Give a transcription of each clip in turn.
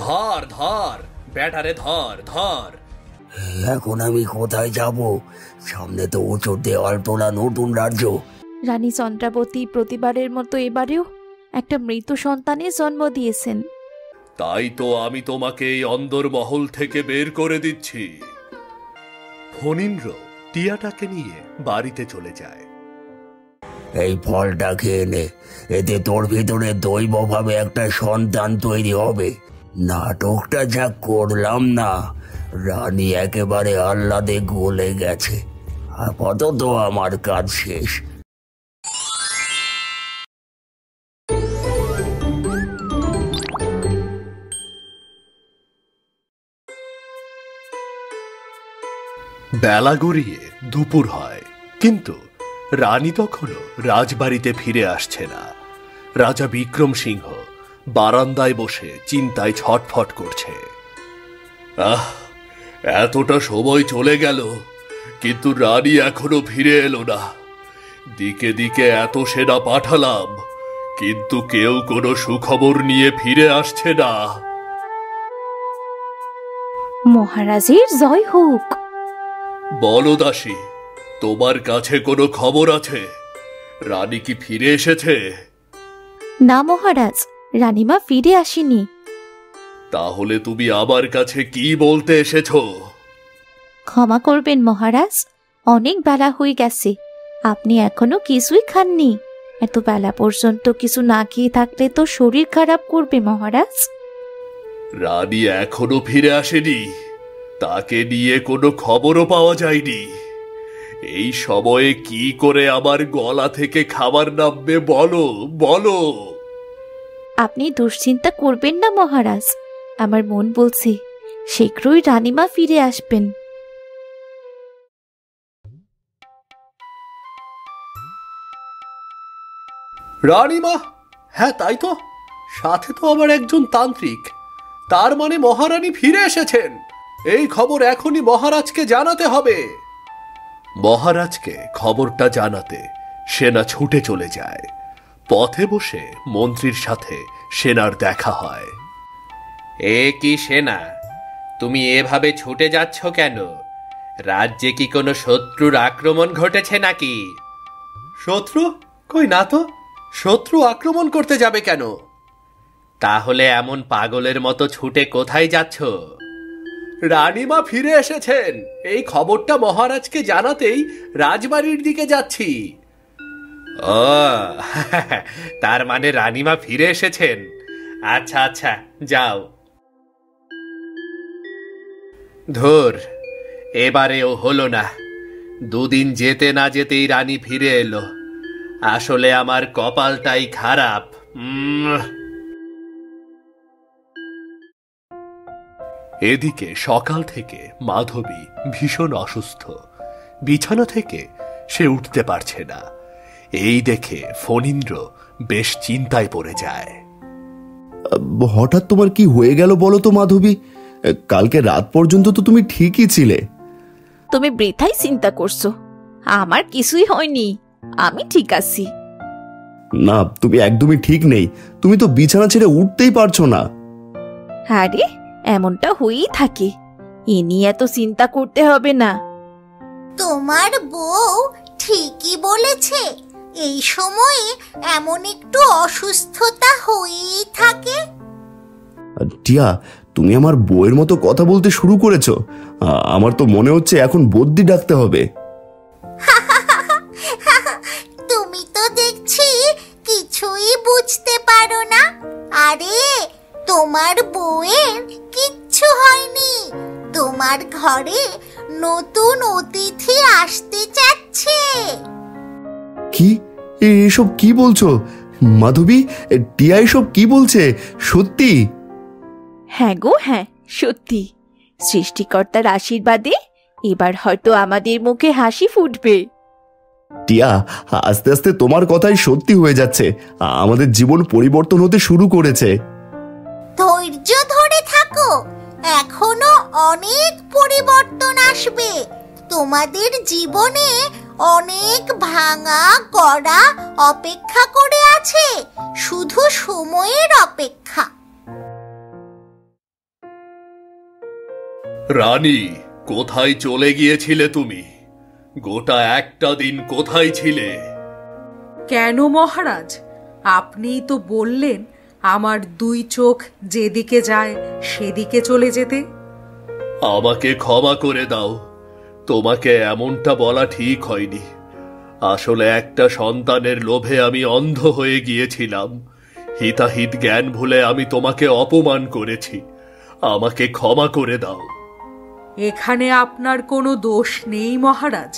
ধর ধর ব্যাটারে, ধর ধর। এখন আমি কোথায় যাব? সামনে তো উঁচু দেওয়াল তোলা নতুন রাজ্য। রানী চন্দ্রাবতী প্রতিবারের মতো এবারেও একটা মৃত সন্তানের জন্ম দিয়েছেন। তাই তো আমি তোমাকে এই অন্দরমহল থেকে বের করে দিচ্ছি। ফণীন্দ্র টিয়াটাকে নিয়ে বাড়িতে চলে যায়। এই ফলটা খেয়ে নে, এতে তোর ভিতরে দৈবভাবে একটা সন্তান তৈরি হবে। নাটকটা যা করলাম না, রানী একেবারে আহ্লাদে গলে গেছে। আপাতত আমার কাজ শেষ। বেলা গড়িয়ে দুপুর হয়, কিন্তু রানী তখনও রাজবাড়িতে ফিরে আসছে না। রাজা বিক্রম সিংহ বারান্দায় বসে চিন্তায় ছটফট করছে। এতটা সময় চলে গেল, কিন্তু রানী এখনো ফিরে এলো না। দিকে দিকে এত সেনা পাঠালাম, কিন্তু কেউ কোনো সুখবর নিয়ে ফিরে আসছে না। মহারাজের জয় হোক। বলো দাসী, তোমার কাছে কোনো খবর আছে? রানী কি ফিরে এসেছে? না মহারাজ, রানীমা ফিরে আসেনি। তাহলে তুমি আমার কাছে কি বলতে এসেছো? ক্ষমা করবেন মহারাজ, অনেক বেলা হয়ে গেছে, আপনি এখনো কিছুই খাননি। এত বেলা পর্যন্ত কিছু না খেয়ে থাকলে তো শরীর খারাপ করবে মহারাজ। রানী এখনো ফিরে আসেনি? তাকে নিয়ে কোনো খবরও পাওয়া যায়নি? এই সময়ে কি করে আমার গলা থেকে খাবার নামবে বলো বলো। আপনি দুশ্চিন্তা করবেন না মহারাজ, আমার মন বলছে শীঘ্রই রানীমা ফিরে আসবেন। রানীমা? হ্যাঁ তাই তো, সাথে তো আবার একজন তান্ত্রিক। তার মানে মহারানী ফিরে এসেছেন। এই খবর এখনই মহারাজকে জানাতে হবে। মহারাজকে খবরটা জানাতে সেনা ছুটে চলে যায়। পথে বসে মন্ত্রীর সাথে সেনার দেখা হয়। এ কি সেনা, তুমি এভাবে ছুটে যাচ্ছ কেন? রাজ্যে কি কোনো শত্রুর আক্রমণ ঘটেছে নাকি? শত্রু? কই না তো, শত্রু আক্রমণ করতে যাবে কেন? তাহলে এমন পাগলের মতো ছুটে কোথায় যাচ্ছ? রানীমা ফিরে এসেছেন, এই খবরটা মহারাজকে জানাতেই রাজবাড়ির দিকে যাচ্ছি। ও তার মানে রানীমা ফিরে এসেছেন। আচ্ছা আচ্ছা, যাও। ধুর, এবারেও হলো না। দুদিন যেতে না যেতেই রানী ফিরে এলো। আসলে আমার কপালটাই খারাপ। এদিকে সকাল থেকে মাধবী ভীষণ অসুস্থ। বিছানা থেকে সে উঠতে পারছে না। এই দেখে ফণীন্দ্র বেশ চিন্তায় পড়ে যায়। হঠাৎ তোমার কি হয়ে গেল বলো তো মাধবী? কালকে রাত পর্যন্ত তো তুমি ঠিকই ছিলে। তুমি বৃথাই চিন্তা করছো, আমার কিছুই হয়নি, আমি ঠিক আছি। না, তুমি একদমই ঠিক নেই। তুমি তো বিছানা ছেড়ে উঠতেই পারছো না। আরে এমনটা হয়েই থাকে, এ নিয়ে এত চিন্তা করতে হবে না। তোমার বউ ঠিকই বলেছে, এই সময়ে এমন একটু অসুস্থতা হয়েই থাকে। টিয়া, তুমি আমার বউয়ের মতো কথা বলতে শুরু করেছো। আমার তো মনে হচ্ছে এখন বদ্যি ডাকতে হবে। তুমি তো দেখছি কিছুই বুঝতে পারো না। আরে তোমার বউয়ের কিচ্ছু হয়নি, তোমার ঘরে নতুন অতিথি আসতে চাচ্ছে। কি? এসব কি বলছো মাধবী? টিয়া এসব কি বলছে? সত্যি? হ্যাঁ গো হ্যাঁ, সত্যি। সৃষ্টিকর্তার আশীর্বাদে এবার হয়তো আমাদের মুখে হাসি ফুটবে। টিয়া, আস্তে আস্তে তোমার কথাই সত্যি হয়ে যাচ্ছে। আমাদের জীবন পরিবর্তন হতে শুরু করেছে। ধৈর্য ধরে থাকো, এখনো অনেক পরিবর্তন আসবে। তোমাদের জীবনে অনেক ভাঙা গড়া অপেক্ষা করে আছে, শুধু সময়ের অপেক্ষা। রানী, কোথায় চলে গিয়েছিলে তুমি? গোটা একটা দিন কোথায় ছিলে? কেন মহারাজ, আপনিই তো বললেন আমার দুই চোখ যেদিকে যায় সেদিকে চলে যেতে। আমাকে ক্ষমা করে দাও, তোমাকে এমনটা বলা ঠিক হয়নি। আসলে একটা সন্তানের লোভে আমি অন্ধ হয়ে গিয়েছিলাম। হিতাহিত জ্ঞান ভুলে আমি তোমাকে অপমান করেছি, আমাকে ক্ষমা করে দাও। এখানে আপনার কোনো দোষ নেই মহারাজ,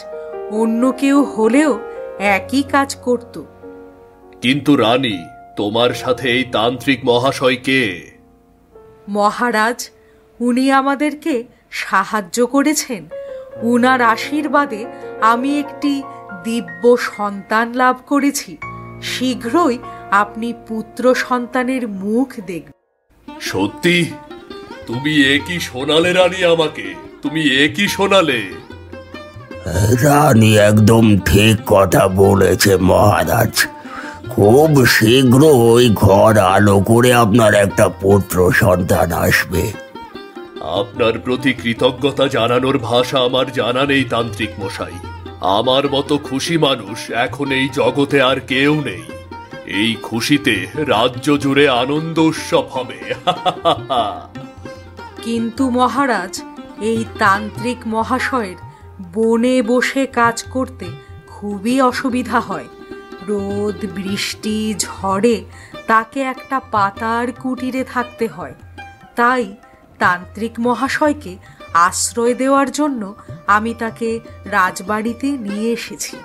অন্য কেউ হলেও একই কাজ করত। কিন্তু রানী, তোমার সাথে এই তান্ত্রিক মহাশয় কে? মহারাজ, উনি আমাদেরকে সাহায্য করেছেন। উনার আশীর্বাদে আমি একটি দিব্য সন্তান লাভ করেছি। শীঘ্রই আপনি পুত্র সন্তানের মুখ দেখবেন। সত্যি? তুমি একই শোনালে রানী আমাকে, তুমি একই শোনালে। রানী একদম ঠিক কথা বলেছে মহারাজ। খুব শীঘ্রই ঘর আলো করে আপনার একটা পুত্র সন্তান আসবে। আপনার প্রতি কৃতজ্ঞতা জানানোর ভাষা আমার জানা নেই তান্ত্রিক মশাই। আমার মতো খুশি মানুষ এখন এই জগতে আর কেউ নেই। এই খুশিতে রাজ্য জুড়ে আনন্দ উৎসব হবে। কিন্তু মহারাজ, এই তান্ত্রিক মহাশয়ের বনে বসে কাজ করতে খুবই অসুবিধা হয়। রোদ, বৃষ্টি, ঝড়ে তাকে একটা পাতার কুটিরে থাকতে হয়। তাই তান্ত্রিক মহাশয়কে আশ্রয় দেওয়ার জন্য আমি তাকে রাজবাড়িতে নিয়ে এসেছি।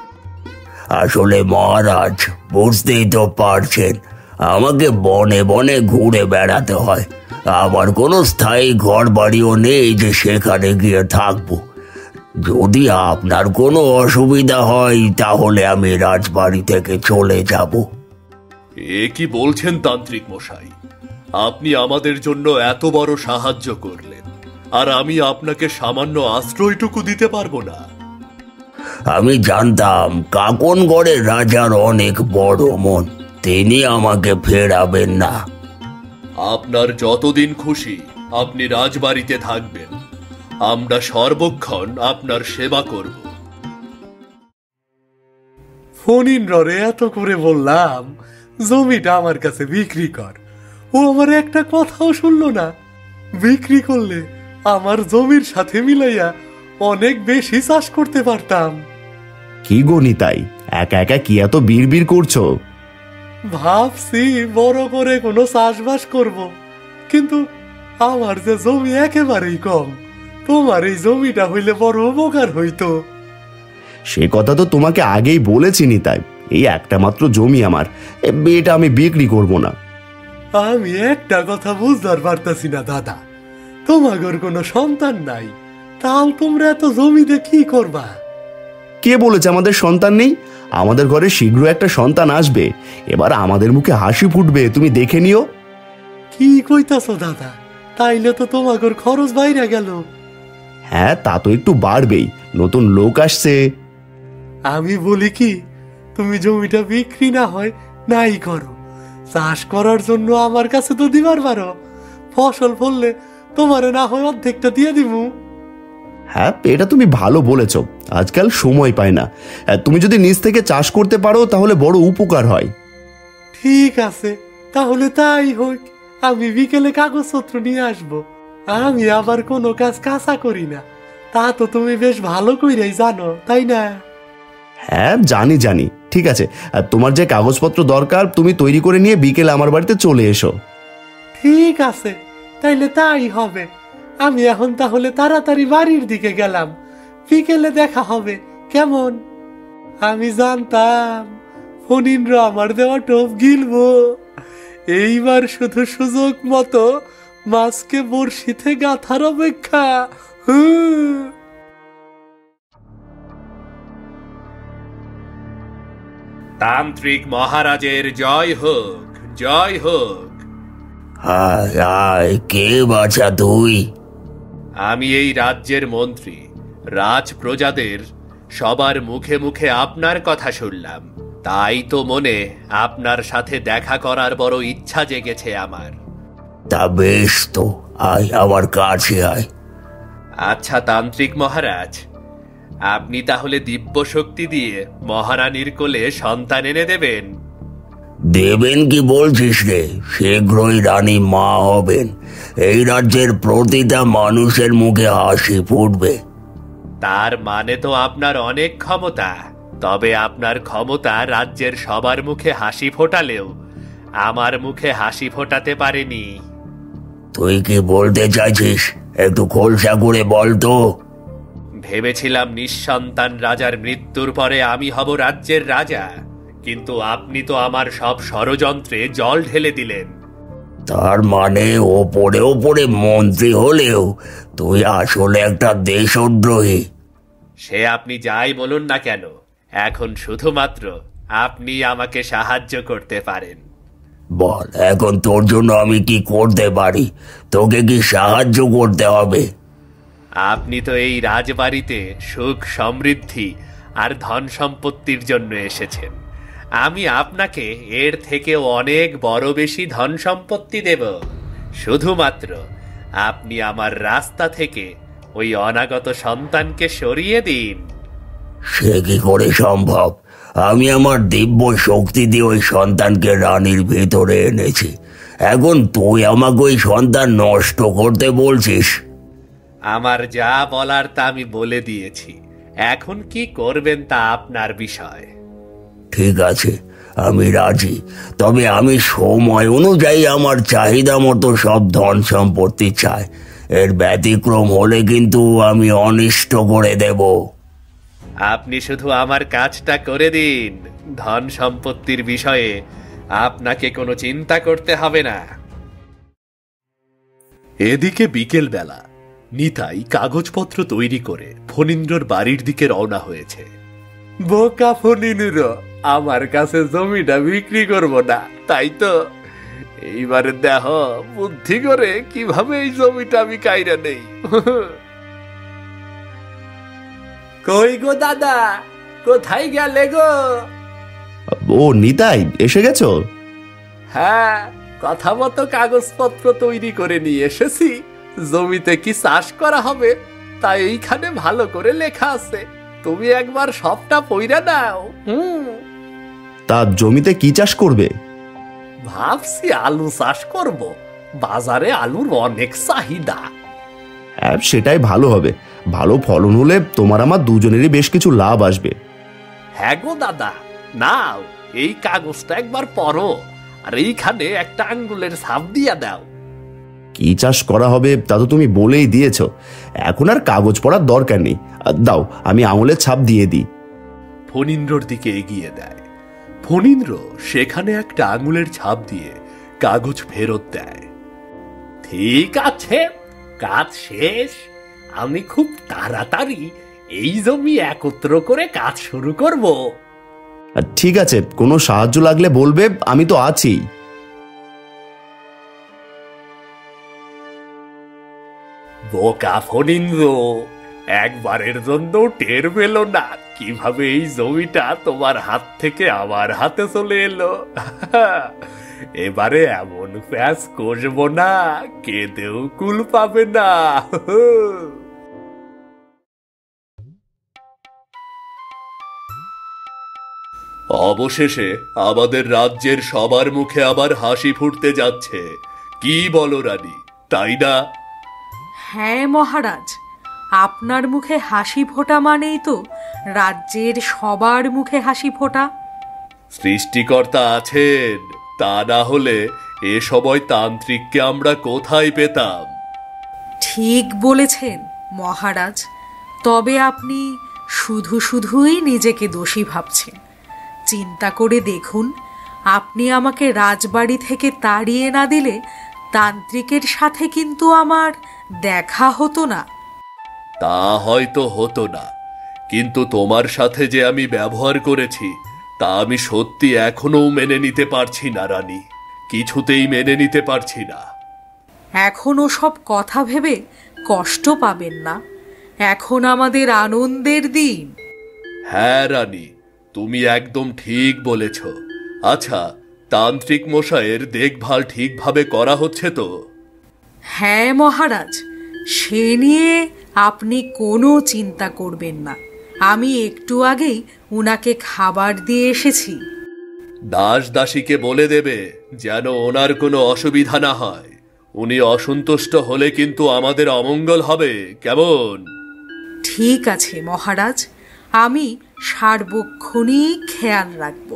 আসলে মহারাজ, বুঝতেই তো পারছেন, আমাকে বনে বনে ঘুরে বেড়াতে হয়। আমার কোনো স্থায়ী ঘর বাড়িও নেই যে সেখানে গিয়ে থাকবো। যদি আপনার কোনো অসুবিধা হয় তাহলে আমি রাজবাড়ি থেকে চলে যাব। এ কি বলছেন তান্ত্রিক মশাই? আপনি আমাদের জন্য এত বড় সাহায্য করলেন, আর আমি আপনাকে সামান্য আশ্রয়টুকু দিতে পারবো না? আমি জানতাম কাকনগড়ের রাজার অনেক বড় মন, তিনি আমাকে ফেরাবেন না। আপনার যতদিন খুশি আপনি রাজবাড়িতে থাকবেন, আমরা সর্বক্ষণ আপনার সেবা করব। ফণীন্দ্ররে এত করে বললাম জমিটা আমার কাছে বিক্রি কর, ও আমার একটা কথাও শুনলো না। বিক্রি করলে আমার জমির সাথে মিলাইয়া অনেক বেশি চাষ করতে পারতাম। কি গণিতাই, একা একা কি এত বিড়বিড় করছো? ভাবছি বড় করে কোনো চাষবাস করব, কিন্তু আমার যে জমি একেবারেই কম, তোমার এই জমিটা হইলে বড় উপকার হইতো। সে কথা তো তোমাকে আগেই বলেছি নিতাই, এই একটা মাত্র জমি আমার, এটা আমি বিক্রি করব না। আমি একটা কথা বুঝতে পারতাছি না দাদা, তোমাগর কোনো সন্তান নাই, তাও তোমরা এত জমিতে কি করবা? কে বলেছে আমাদের সন্তান নেই? আমাদের ঘরে শীঘ্র একটা সন্তান আসবে, এবার আমাদের মুখে হাসি ফুটবে, তুমি দেখে নিও। কি কইতাছো দাদা? তাইলে তো তোমাগর খরচ বাইরে গেল। হ্যাঁ, তা তো একটু বাড়বেই, নতুন লোক আসছে। আমি বলি কি, তুমি জমিটা বিক্রি না হয় নাই করো, চাষ করার জন্য আমার কাছে তো দিবার পারো। ফসল ফললে তোমারে না হয় অর্ধেকটা দিয়ে দিমু। হ্যাঁ, এটা তুমি ভালো বলেছ, আজকাল সময় পায় না। তুমি যদি নিজ থেকে চাষ করতে পারো তাহলে বড় উপকার হয়। ঠিক আছে, তাহলে তাই হোক। আমি বিকেলে কাগজপত্র নিয়ে আসবো। আমি আবার কোনো কাজ কাঁচা করি না, তা তো তুমি বেশ ভালো কইরাই জানো, তাই না? হ্যাঁ, জানি জানি। ঠিক আছে, তোমার যে কাগজপত্র দরকার তুমি তৈরি করে নিয়ে বিকেলে আমার বাড়িতে চলে এসো। ঠিক আছে, তাইলে তাই হবে। আমি এখন তাহলে তাড়াতাড়ি বাড়ির দিকে গেলাম, বিকেলে দেখা হবে, কেমন? আমি জানতাম ফণীন্দ্র আমার দেওয়া টোপ গিলবো। এইবার শুধু সুযোগ মতো মাছকে বড়শিতে গাঁথার অপেক্ষা। তান্ত্রিক মহারাজের জয় হোক, জয় হোক। হায় হায়, কে বাছা তুই? আমি এই রাজ্যের মন্ত্রী। রাজ প্রজাদের সবার মুখে মুখে আপনার কথা শুনলাম, তাই তো মনে আপনার সাথে দেখা করার বড় ইচ্ছা জেগেছে আমার। তা বেশ তো, আয় আমার কাছে আয়। আচ্ছা তান্ত্রিক মহারাজ, আপনি তাহলে দিব্য শক্তি দিয়ে মহারানীর কোলে সন্তান এনে দেবেন? দেবেন কি বলছিস রে? শীঘ্রই রানী মা হবেন। এই রাজ্যের প্রতিটা মানুষের মুখে হাসি ফুটবে। তার মানে তো আপনার অনেক ক্ষমতা। তবে আপনার ক্ষমতা রাজ্যের সবার মুখে হাসি ফোটালেও আমার মুখে হাসি ফোটাতে পারেনি। তুই কি বলতে চাইছিস? একটু খোলসা করে বল তো। ভেবেছিলাম নিঃসন্তান রাজার মৃত্যুর পরে আমি হব রাজ্যের রাজা, কিন্তু আপনি তো আমার সব ষড়যন্ত্রে জল ঢেলে দিলেন। তার মানে ওপরে ওপরে মন্ত্রী হলেও তুই আসলে একটা দেশদ্রোহী। সে আপনি যাই বলুন না কেন, এখন শুধুমাত্র আপনি আমাকে সাহায্য করতে পারেন। বল এখন তোর জন্য আমি কি করতে পারি? তোকে কি সাহায্য করতে হবে? আপনি তো এই রাজবাড়িতে সুখ সমৃদ্ধি আর ধন সম্পত্তির জন্য এসেছেন। আমি আপনাকে এর থেকেও অনেক বড় বেশি ধন সম্পত্তি দেব। শুধুমাত্র আপনি আমার রাস্তা থেকে ওই অনাগত সন্তানকে সরিয়ে দিন। সে কি করে সম্ভব? আমি আমার দিব্য শক্তি দিয়ে ওই সন্তানকে রানীর ভেতরে এনেছি। এখন তুই আমাকে ওই সন্তান নষ্ট করতে বলছিস? আমার যা বলার তা আমি বলে দিয়েছি। এখন কি করবেন তা আপনার বিষয়। ঠিক আছে, আমি রাজি। তবে আমি সময় অনুযায়ী আমার চাহিদা মতো সব ধন সম্পত্তি চাই। এর ব্যতিক্রম হলে কিন্তু আমি অনিষ্ট করে দেব। আপনি শুধু আমার কাজটা করে দিন, ধন সম্পত্তির বিষয়ে আপনাকে কোনো চিন্তা করতে হবে না। এদিকে বিকেল বেলা নিতাই কাগজপত্র তৈরি করে ফণীন্দ্রর বাড়ির দিকে রওনা হয়েছে। বোকা ফণীন্দ্র, আমার কাছে জমিটা বিক্রি করব না, তাই তো? এইবারে দেহ বুদ্ধি করে কিভাবে এই জমিটা আমি কাইরা নেই। কই গো দাদা, কোথায় গেলে গো? ও নিতাই, এসে গেছো? হ্যাঁ, কথা মতো কাগজপত্র তৈরি করে নিয়ে এসেছি। জমিতে কি চাষ করা হবে তাই এইখানে ভালো করে লেখা আছে, তুমি একবার সবটা পইরা নাও। তা জমিতে কি চাষ করবে? ভাবছি আলু চাষ করব, বাজারে আলুর অনেক চাহিদা। হ্যাঁ, সেটাই ভালো হবে। ভালো ফলন হলে তোমার আমার দুজনেরই বেশ কিছু লাভ আসবে। হ্যাঁ গো দাদা, নাও এই কাগজটা একবার পড়ো আর এইখানে একটা আঙ্গুলের ছাপ দিয়া দাও। কি চাষ করা হবে তা তো তুমি বলেই দিয়েছো, এখন আর কাগজ পড়ার দরকার নেই। দাও, আমি আঙুলের ছাপ দিয়ে দিই। ফণীন্দ্রর দিকে এগিয়ে দেয়। ফণীন্দ্র সেখানে একটা আঙুলের ছাপ দিয়ে কাগজ ফেরত দেয়। ঠিক আছে, কাজ শেষ। আমি খুব তাড়াতাড়ি এই জমি একত্র করে কাজ শুরু করব। ঠিক আছে, কোনো সাহায্য লাগলে বলবে, আমি তো আছি। বোকা ফণীন্দ্র, একবারের জন্য টের পেল না কিভাবে এই জমিটা তোমার হাত থেকে আমার হাতে চলে এলো। এবারে এমন প্যাচ কষবো না, কেঁদেও কুল পাবে না। অবশেষে আমাদের রাজ্যের সবার মুখে আবার হাসি ফুটতে যাচ্ছে। কি বলো রানী, তাই না? হ্যাঁ মহারাজ, আপনার মুখে হাসি ফোটা মানেই তো রাজ্যের সবার মুখে হাসি ফোটা। সৃষ্টিকর্তা আছেন, তা না হলে এ সময় তান্ত্রিককে আমরা কোথায় পেতাম? ঠিক বলেছেন মহারাজ। তবে আপনি শুধু শুধুই নিজেকে দোষী ভাবছেন। চিন্তা করে দেখুন, আপনি আমাকে রাজবাড়ি থেকে তাড়িয়ে না দিলে তান্ত্রিকের সাথে কিন্তু আমার দেখা হতো না। তা হয়তো হতো না, কিন্তু তোমার সাথে যে আমি ব্যবহার করেছি তা আমি সত্যি এখনো মেনে নিতে পারছি না রানী, কিছুতেই মেনে নিতে পারছি না। এখনো সব কথা ভেবে কষ্ট পাবেন না, এখন আমাদের আনন্দের দিন। হ্যাঁ রানী, তুমি একদম ঠিক বলেছ। আচ্ছা, তান্ত্রিক মশাইয়ের দেখভাল ঠিকভাবে করা হচ্ছে তো? হ্যাঁ মহারাজ, সে নিয়ে আপনি কোনো চিন্তা করবেন না, আমি একটু আগেই উনাকে খাবার দিয়ে এসেছি। দাস দাসীকে বলে দেবে যেন ওনার কোনো অসুবিধা না হয়। উনি অসন্তুষ্ট হলে কিন্তু আমাদের অমঙ্গল হবে, কেমন? ঠিক আছে মহারাজ, আমি সার্বক্ষণিক খেয়াল রাখব।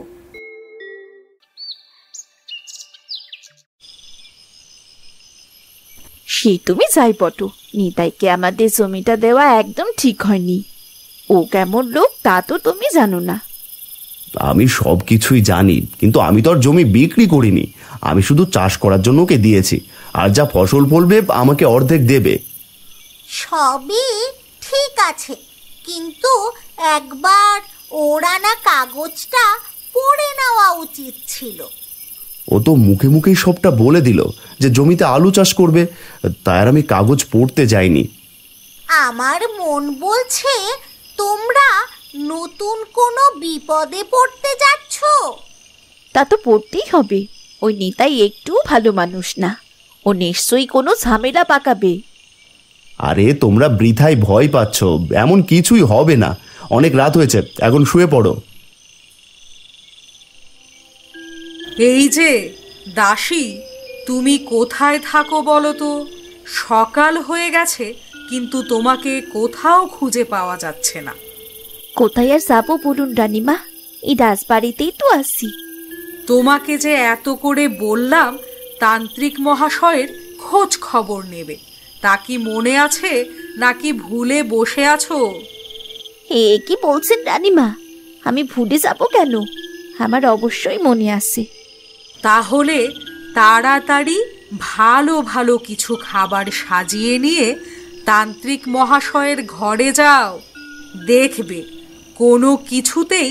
সে তুমি যাই পটো, নিতাইকে আমাদের জমিটা দেওয়া একদম ঠিক হয়নি। ও কেমন লোক তা তো তুমি জানো না। আমি সব কিছুই জানি, কিন্তু আমি তো আর জমি বিক্রি করিনি। আমি শুধু চাষ করার জন্য ওকে দিয়েছি, আর যা ফসল ফলবে আমাকে অর্ধেক দেবে। সবই ঠিক আছে, কিন্তু একবার ওর আনা কাগজটা পড়ে নেওয়া উচিত ছিল। ও তো মুখে মুখেই সবটা বলে দিল যে জমিতে আলু চাষ করবে, তাই আর আমি কাগজ পড়তে যাইনি। আমার মন বলছে তোমরা নতুন কোনো বিপদে পড়তে যাচ্ছ। তা তো পড়তেই হবে, ওই নিতাই একটু ভালো মানুষ না, ও নিশ্চয়ই কোনো ঝামেলা পাকাবে। আরে তোমরা বৃথায় ভয় পাচ্ছ, এমন কিছুই হবে না। অনেক রাত হয়েছে, এখন শুয়ে পড়ো। এই যে দাসী, তুমি কোথায় থাকো বলো তো? সকাল হয়ে গেছে, কিন্তু তোমাকে কোথাও খুঁজে পাওয়া যাচ্ছে না। কোথায় আর যাবো বলুন রানীমা, এই রাজবাড়িতেই তো আছি। তোমাকে যে এত করে বললাম তান্ত্রিক মহাশয়ের খোঁজ খবর নেবে, তা কি মনে আছে নাকি ভুলে বসে আছো? এ কি বলছেন রানীমা, আমি ভুলে যাব কেন? আমার অবশ্যই মনে আছে। তাহলে তাড়াতাড়ি ভালো ভালো কিছু খাবার সাজিয়ে নিয়ে তান্ত্রিক মহাশয়ের ঘরে যাও। দেখবে কোনো কিছুতেই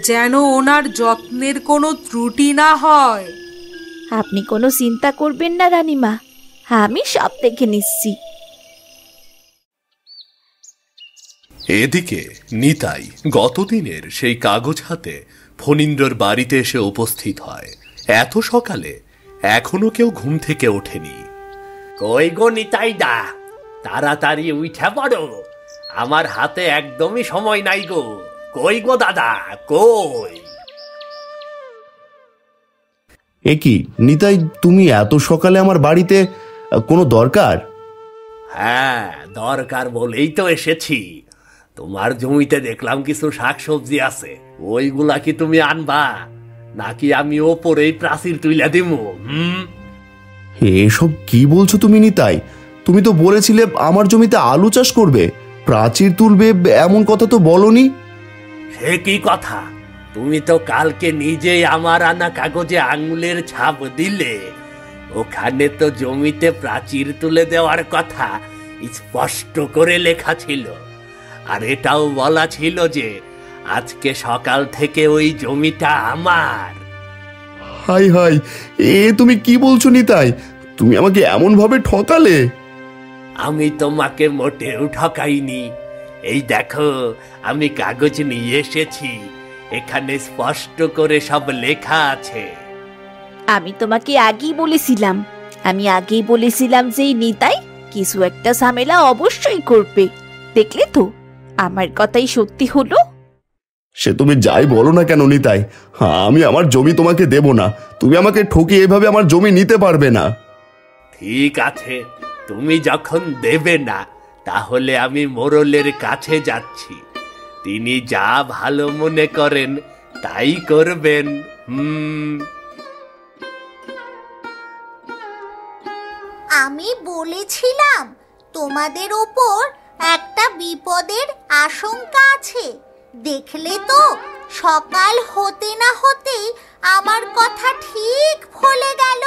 যেন ওনার যত্নের কোনো ত্রুটি না হয়। আপনি কোনো চিন্তা করবেন না রানীমা, আমি সব দেখে নিচ্ছি। এদিকে নিতাই গতদিনের সেই কাগজ হাতে ফণীন্দ্রর বাড়িতে এসে উপস্থিত হয়। এত সকালে এখনো কেউ ঘুম থেকে ওঠেনি। কই গো নিতাই দা, তাড়াতাড়ি উঠে পড়ো, আমার হাতে একদমই সময় নাই গো। কই গো দাদা, কই? এ কি নিতাই, তুমি এত সকালে আমার বাড়িতে? কোনো দরকার? হ্যাঁ, দরকার বলেই তো এসেছি। তোমার জমিতে দেখলাম কিছু শাকসবজি আছে, ওইগুলা কি তুমি আনবা নাকি আমি ওপরেই প্রাচীর তুইলা দিমু? এসব কি বলছো তুমি নিতাই? তুমি তো বলেছিলে আমার জমিতে আলু চাষ করবে, প্রাচীর তুলবে, এমন কথা তো বলনি। সে কি কথা? তুমি তো কালকে নিজেই আমার আনা কাগজে আঙুলের ছাপ দিলে। ওখানে তো জমিতে প্রাচীর তুলে দেওয়ার কথা স্পষ্ট করে লেখা ছিল, আর এটাও বলা ছিল যে আজকে সকাল থেকে ওই জমিটা আমার। হাই হাই, এ তুমি কি বলছো নিতাই? তুমি আমাকে এমন ভাবে ঠকালে? আমি তোমাকে মোটেও ঠকাইনি। এই দেখো, আমি কাগজ নিয়ে এসেছি, এখানে স্পষ্ট করে সব লেখা আছে। আমি তোমাকে আগেই বলেছিলাম যে এই নিতাই কিছু একটা ঝামেলা অবশ্যই করবে। দেখলে তো, আমার কথাই সত্যি হলো। সে তুমি যাই বলো না কেন নিতাই, আমি আমার জমি তোমাকে দেব না। তুমি আমাকে ঠকিয়ে এভাবে আমার জমি নিতে পারবে না। ঠিক আছে, তুমি যখন দেবে না, তাহলে আমি মোড়লের কাছে যাচ্ছি। তিনি যা ভালো মনে করেন তাই করবেন। আমি বলেছিলাম তোমাদের ওপর একটা বিপদের আশঙ্কা আছে। দেখলে তো, সকাল হতে না হতেই আমার কথা ঠিক ফলে গেল।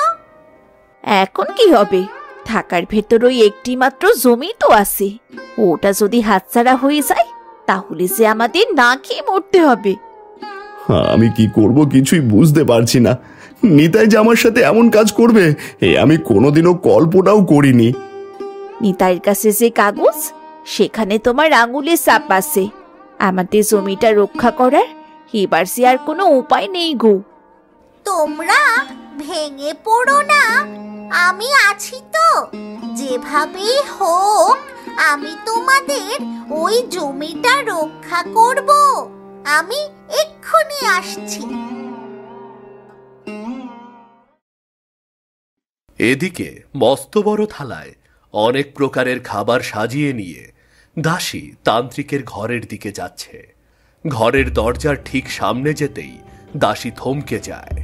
এখন কি হবে? ঢাকার ভেতর ওই একটি মাত্র জমি তো আছে, ওটা যদি হাতছাড়া হয়ে যায় তাহলে যে আমাদের না খেয়ে মরতে হবে। আমি কি করব কিছুই বুঝতে পারছি না। নিতাই যে আমার সাথে এমন কাজ করবে আমি কোনোদিনও কল্পনাও করিনি। নিতাইয়ের কাছে যে কাগজ, সেখানে তোমার আঙুলের ছাপ আছে। আমাদের জমিটা রক্ষা করার এবার সে আর কোনো উপায় নেই গো। তোমরা ভেঙে পড়ো না, আমি আছি তো। যেভাবেই হোক আমি তোমাদের ওই জমিটা রক্ষা করব। আমি এক্ষুনি আসছি। এদিকে মস্ত বড় থালায় অনেক প্রকারের খাবার সাজিয়ে নিয়ে দাসী তান্ত্রিকের ঘরের দিকে যাচ্ছে। ঘরের দরজার ঠিক সামনে যেতেই দাসী থমকে যায়।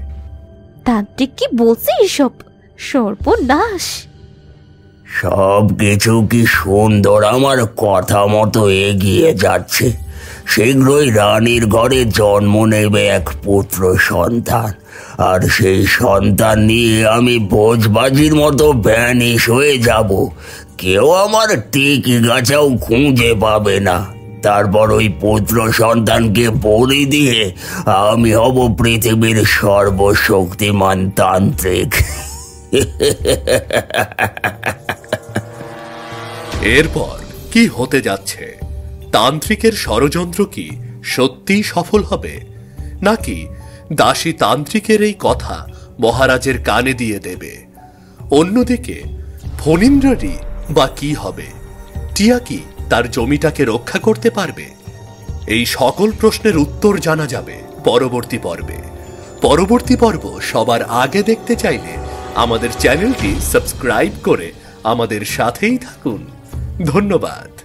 তান্ত্রিক কি বলছে এসব? সর্বনাশ! সব কিছু কি সুন্দর আমার কথা মতো এগিয়ে যাচ্ছে। শীঘ্রই রানীর ঘরে জন্ম নেবে এক পুত্র সন্তান, আর সেই সন্তান নিয়ে আমি ভোজবাজির মতো ভ্যানিশ হয়ে যাব। কেউ আমার টিকি গাছাও খুঁজে পাবে না। তারপর ওই পুত্র সন্তানকে বলি দিয়ে আমি হব পৃথিবীর সর্বশক্তিমান তান্ত্রিক। এরপর কি হতে যাচ্ছে? তান্ত্রিকের ষড়যন্ত্র কি সত্যিই সফল হবে, নাকি দাসী তান্ত্রিকের এই কথা মহারাজের কানে দিয়ে দেবে? অন্যদিকে ফণীন্দ্রেরই বা কি হবে? টিয়া কি তার জমিটাকে রক্ষা করতে পারবে? এই সকল প্রশ্নের উত্তর জানা যাবে পরবর্তী পর্বে। পরবর্তী পর্ব সবার আগে দেখতে চাইলে আমাদের চ্যানেলটি সাবস্ক্রাইব করে আমাদের সাথেই থাকুন। ধন্যবাদ।